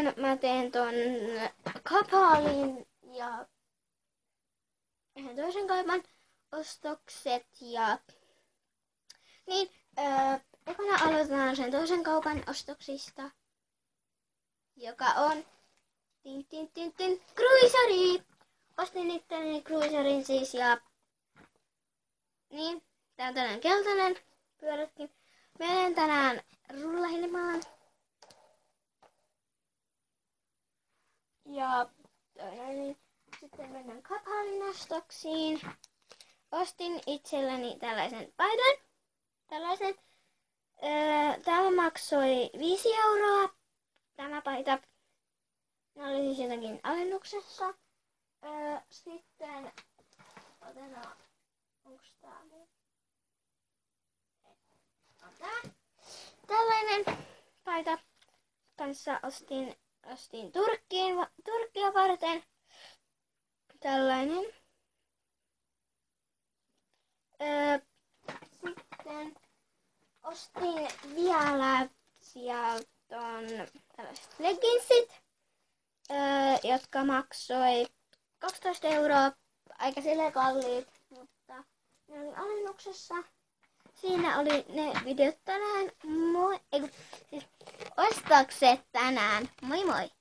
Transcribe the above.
tänään mä teen ton Kapaalin ja yhden toisen kaupan ostokset ja niin, ekana aloitetaan sen toisen kaupan ostoksista, joka on kruisari. Ostin itteni kruisarin siis ja niin, tää on tällainen keltainen pyörätkin. Menen tänään rullahilmaan. Ja niin, sitten mennään Kapaalin ostoksiin. Ostin itselleni tällaisen paidan. Tällaisen. Tämä maksoi 5 €. Tämä paita. Ne oli siis jotenkin alennuksessa. Sitten otetaan. Onks tää muu? On tää. Tällainen paita. Kanssa ostin Turkkia varten. Tällainen. Sitten ostin vielä sieltä tällaiset leggingsit, jotka maksoi 12 €. Aika silleen kalliit, mutta ne oli alennuksessa. Siinä oli ne videot tänään. Siis ostokset tänään. Moi moi!